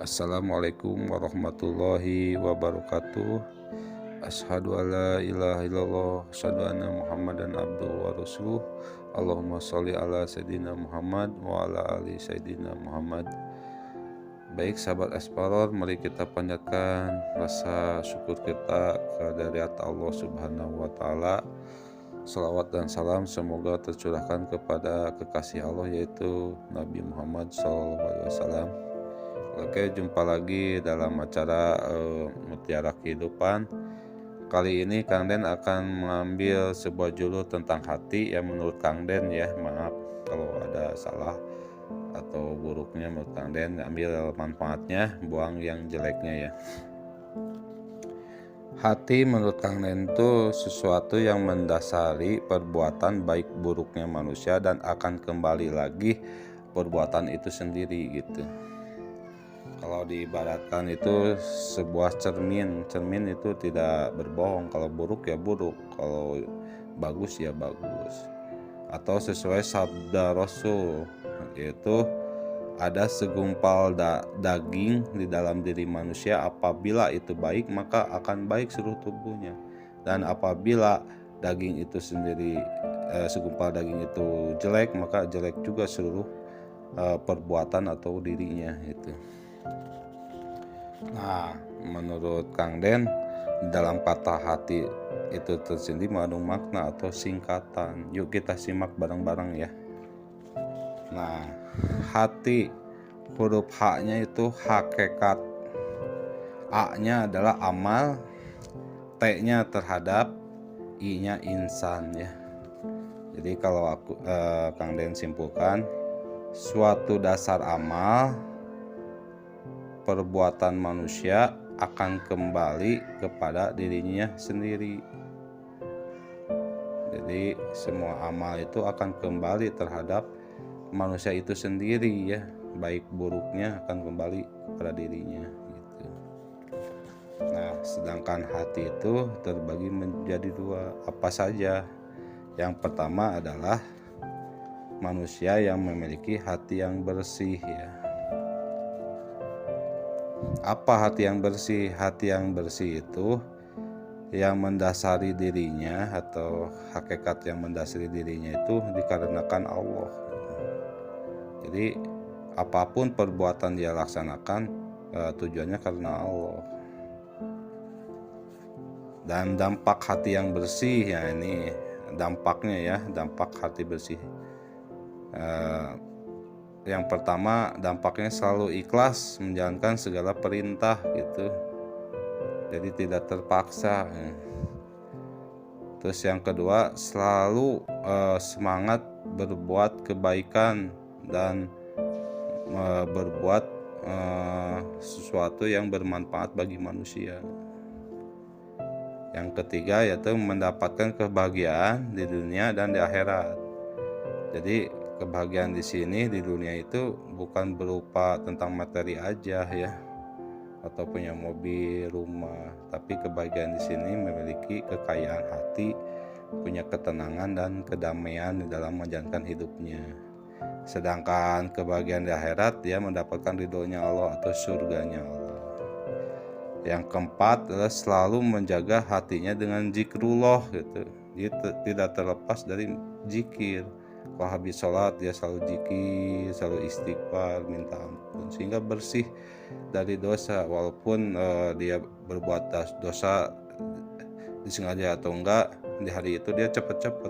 Assalamualaikum warahmatullahi wabarakatuh. Asyhadu alla ilaha illallah, asyhadu anna Muhammadan abduhu wa rasuluh. Allahumma sholli ala Sayyidina Muhammad wa ala ali Sayyidina Muhammad. Baik sahabat Explorer, mari kita panjatkan rasa syukur kita kehadirat Allah Subhanahu wa taala. Salawat dan salam semoga tercurahkan kepada kekasih Allah yaitu Nabi Muhammad SAW. Oke, jumpa lagi dalam acara Mutiara Kehidupan. Kali ini Kang Den akan mengambil sebuah judul tentang hati yang menurut Kang Den ya, maaf kalau ada salah atau buruknya menurut Kang Den, ambil manfaatnya, buang yang jeleknya ya. Hati menurut Kang Den itu sesuatu yang mendasari perbuatan baik buruknya manusia dan akan kembali lagi perbuatan itu sendiri gitu. Kalau diibaratkan itu sebuah cermin itu tidak berbohong, kalau buruk ya buruk, kalau bagus ya bagus. Atau sesuai sabda Rasul, yaitu ada segumpal daging di dalam diri manusia, apabila itu baik maka akan baik seluruh tubuhnya, dan apabila daging itu sendiri segumpal daging itu jelek maka jelek juga seluruh perbuatan atau dirinya itu. Nah, menurut Kang Den, dalam kata hati itu tersendiri mengandung makna atau singkatan. Yuk kita simak bareng-bareng ya. Nah, hati, huruf H-nya itu hakikat, A-nya adalah amal, T-nya terhadap, I-nya insan ya. Jadi kalau Kang Den simpulkan, suatu dasar amal perbuatan manusia akan kembali kepada dirinya sendiri. Jadi semua amal itu akan kembali terhadap manusia itu sendiri ya, baik buruknya akan kembali kepada dirinya gitu. Nah, sedangkan hati itu terbagi menjadi dua, apa saja? Yang pertama adalah manusia yang memiliki hati yang bersih ya. Apa hati yang bersih? Hati yang bersih itu yang mendasari dirinya atau hakikat yang mendasari dirinya itu dikarenakan Allah. Jadi apapun perbuatan dia laksanakan tujuannya karena Allah. Dan dampak hati yang bersih ya, ini dampaknya ya, dampak hati bersih. Yang pertama, dampaknya selalu ikhlas menjalankan segala perintah gitu, jadi tidak terpaksa. Terus yang kedua, selalu semangat berbuat kebaikan dan berbuat sesuatu yang bermanfaat bagi manusia. Yang ketiga yaitu mendapatkan kebahagiaan di dunia dan di akhirat. Jadi kebahagiaan di sini di dunia itu bukan berupa tentang materi aja ya, atau punya mobil, rumah, tapi kebahagiaan di sini memiliki kekayaan hati, punya ketenangan dan kedamaian di dalam menjalankan hidupnya. Sedangkan kebahagiaan di akhirat dia mendapatkan ridhonya Allah atau surganya Allah. Yang keempat adalah selalu menjaga hatinya dengan zikrullah gitu. Dia tidak terlepas dari zikir. Kalau habis sholat dia selalu zikir, selalu istighfar, minta ampun, sehingga bersih dari dosa. Walaupun dia berbuat dosa disengaja atau enggak, di hari itu dia cepat-cepat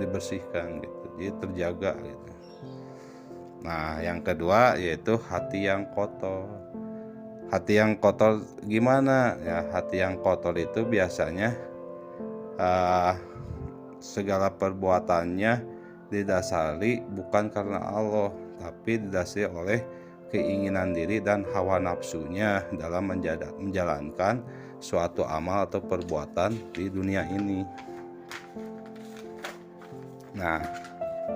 dibersihkan gitu, jadi terjaga gitu. Nah, yang kedua yaitu hati yang kotor. Hati yang kotor gimana ya? Hati yang kotor itu biasanya segala perbuatannya didasari bukan karena Allah, tapi didasari oleh keinginan diri dan hawa nafsunya dalam menjalankan suatu amal atau perbuatan di dunia ini. Nah,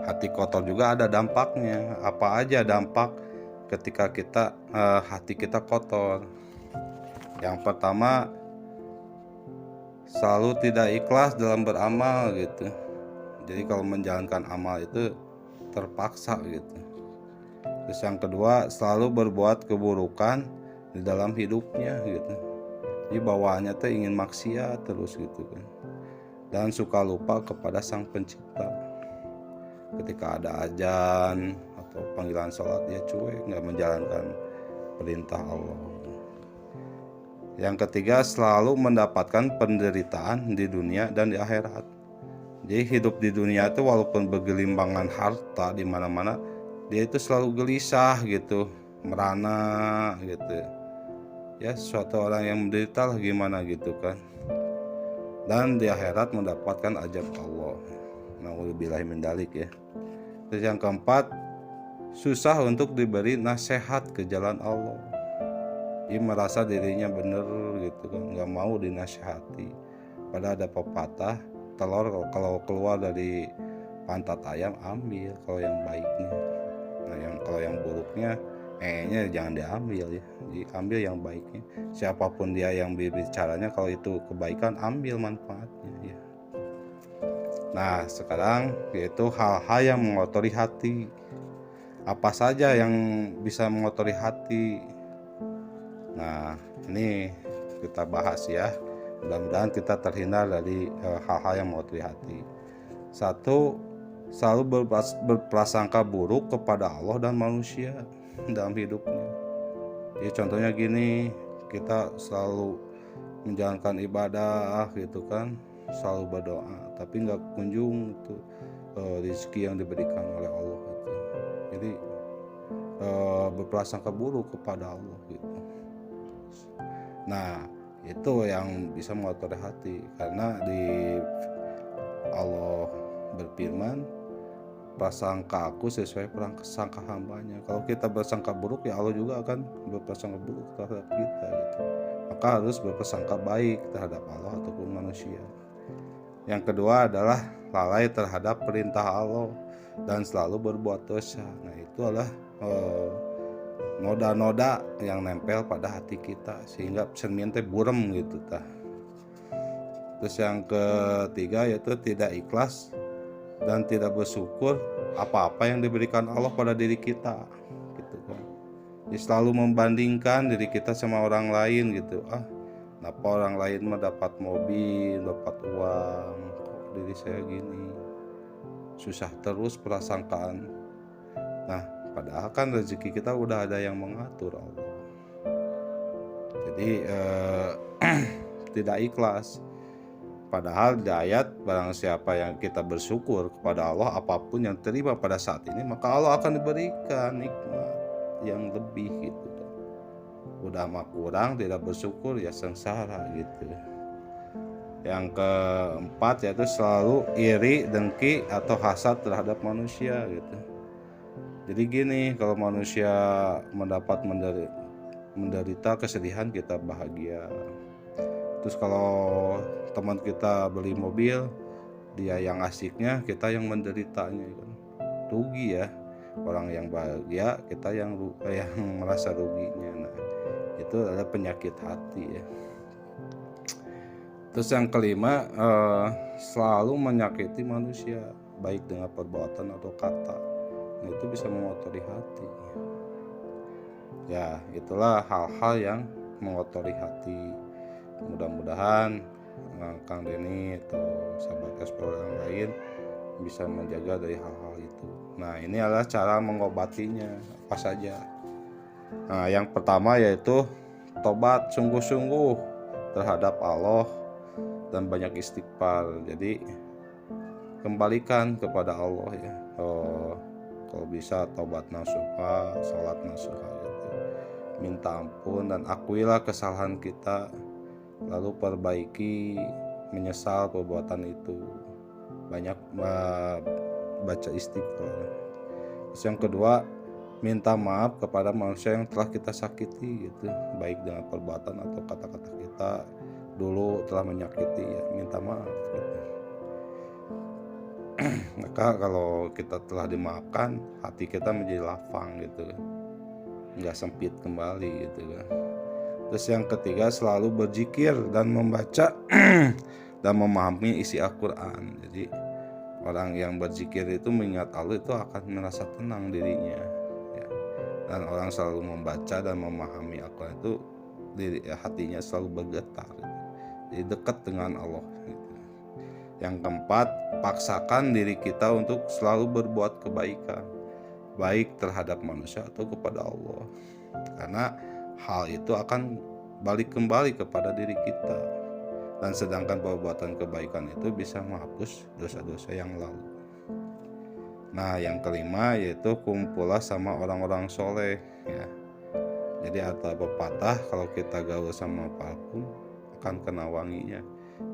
hati kotor juga ada dampaknya. Apa aja dampak ketika hati kita kotor? Yang pertama, selalu tidak ikhlas dalam beramal gitu. Jadi kalau menjalankan amal itu terpaksa gitu. Terus yang kedua, selalu berbuat keburukan di dalam hidupnya gitu. Jadi bawaannya teh ingin maksiat terus gitu kan, dan suka lupa kepada Sang Pencipta. Ketika ada azan atau panggilan sholat, dia cuek, nggak menjalankan perintah Allah. Yang ketiga, selalu mendapatkan penderitaan di dunia dan di akhirat. Jadi hidup di dunia itu walaupun bergelimbangan harta di mana-mana, dia itu selalu gelisah gitu, merana gitu. Ya, suatu orang yang menderita lah gimana gitu kan. Dan di akhirat mendapatkan azab Allah. Nauzubillahi min dzalik ya. Terus yang keempat, susah untuk diberi nasihat ke jalan Allah. Dia merasa dirinya benar gitu kan, nggak mau dinasihati. Padahal ada pepatah, telur kalau keluar dari pantat ayam ambil kalau yang baiknya. Nah, kalau yang buruknya jangan diambil ya. Diambil yang baiknya. Siapapun dia yang berbicaranya, kalau itu kebaikan ambil manfaatnya ya. Nah, sekarang yaitu hal-hal yang mengotori hati. Apa saja yang bisa mengotori hati? Nah, ini kita bahas ya. Mudah-mudahan kita terhindar dari hal-hal yang mengotori hati. Satu, selalu berprasangka buruk kepada Allah dan manusia dalam hidupnya. Jadi contohnya gini, kita selalu menjalankan ibadah gitu kan, selalu berdoa, tapi nggak kunjung itu rezeki yang diberikan oleh Allah gitu. Jadi berprasangka buruk kepada Allah gitu. Nah, itu yang bisa mengotori hati, karena di Allah berfirman, prasangka aku sesuai prasangka hambanya. Kalau kita bersangka buruk, ya Allah juga akan berprasangka buruk terhadap kita gitu. Maka harus berprasangka baik terhadap Allah ataupun manusia. Yang kedua adalah lalai terhadap perintah Allah dan selalu berbuat dosa. Nah, itu adalah noda-noda yang nempel pada hati kita sehingga cermin teh burem gitu tah. Terus yang ketiga yaitu tidak ikhlas dan tidak bersyukur apa-apa yang diberikan Allah pada diri kita gitu kan. Jadi selalu membandingkan diri kita sama orang lain gitu. Kenapa orang lain mendapat mobil, dapat uang, kok diri saya gini. Susah terus prasangkaan. Nah, padahal kan rezeki kita udah ada yang mengatur Allah. Jadi tidak ikhlas. Padahal di ayat, barang siapa yang kita bersyukur kepada Allah apapun yang terima pada saat ini, maka Allah akan diberikan nikmat yang lebih gitu. Udah mah kurang, tidak bersyukur ya sengsara gitu. Yang keempat yaitu selalu iri, dengki atau hasad terhadap manusia gitu. Jadi gini, kalau manusia mendapat menderita kesedihan, kita bahagia. Terus kalau teman kita beli mobil, dia yang asiknya, kita yang menderitanya kan. Rugi ya. Orang yang bahagia, kita yang merasa ruginya. Nah, itu adalah penyakit hati ya. Terus yang kelima, selalu menyakiti manusia, baik dengan perbuatan atau kata. Nah, itu bisa mengotori hati. Ya, itulah hal-hal yang mengotori hati. Mudah-mudahan Kang Denny atau sahabat eksplorer yang lain bisa menjaga dari hal-hal itu. Nah, ini adalah cara mengobatinya apa saja. Nah, yang pertama yaitu tobat sungguh-sungguh terhadap Allah dan banyak istighfar. Jadi kembalikan kepada Allah ya. Kalau bisa tobat nasuha, salat nasuha gitu. Minta ampun dan akuilah kesalahan kita, lalu perbaiki, menyesal perbuatan itu. Banyak baca istighfar. Terus yang kedua, minta maaf kepada manusia yang telah kita sakiti gitu, baik dengan perbuatan atau kata-kata kita dulu telah menyakiti ya, minta maaf gitu. Maka kalau kita telah dimaafkan, hati kita menjadi lapang gitu, nggak sempit kembali gitu kan. Terus yang ketiga, selalu berzikir dan membaca dan memahami isi Al-Quran. Jadi orang yang berzikir itu mengingat Allah itu akan merasa tenang dirinya ya. dan orang selalu membaca dan memahami Al-Quran itu hatinya selalu bergetar, jadi dekat dengan Allah gitu. Yang keempat, paksakan diri kita untuk selalu berbuat kebaikan, baik terhadap manusia atau kepada Allah, karena hal itu akan balik kembali kepada diri kita, dan sedangkan perbuatan kebaikan itu bisa menghapus dosa-dosa yang lalu. Nah, yang kelima yaitu kumpullah sama orang-orang soleh ya. Jadi ada pepatah, kalau kita gaul sama parfum akan kena wanginya,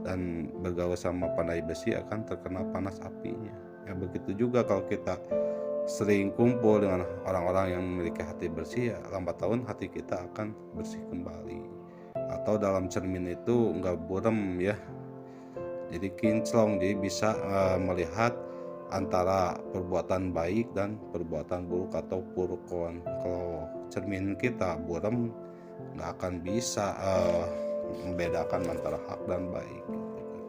dan bergaul sama pandai besi akan terkena panas apinya. Ya begitu juga kalau kita sering kumpul dengan orang-orang yang memiliki hati bersih, ya lambat laun hati kita akan bersih kembali. Atau dalam cermin itu enggak buram ya, jadi kinclong, jadi bisa melihat antara perbuatan baik dan perbuatan buruk atau purukon. Kalau cermin kita buram, nggak akan bisa membedakan antara hak dan baik gitu.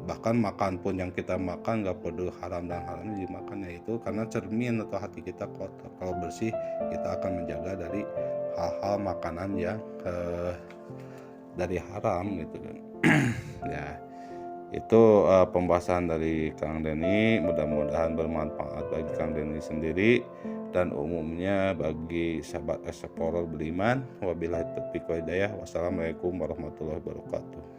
Bahkan makan pun yang kita makan nggak perlu haram dan haramnya dimakan, yaitu karena cermin atau hati kita kotor. Kalau bersih, kita akan menjaga dari hal-hal makanan yang dari haram gitu kan. Ya, itu pembahasan dari Kang Denny, mudah-mudahan bermanfaat bagi Kang Denny sendiri dan umumnya bagi sahabat explorer beriman. Wabillahi taufiq wal hidayah. Wassalamualaikum warahmatullahi wabarakatuh.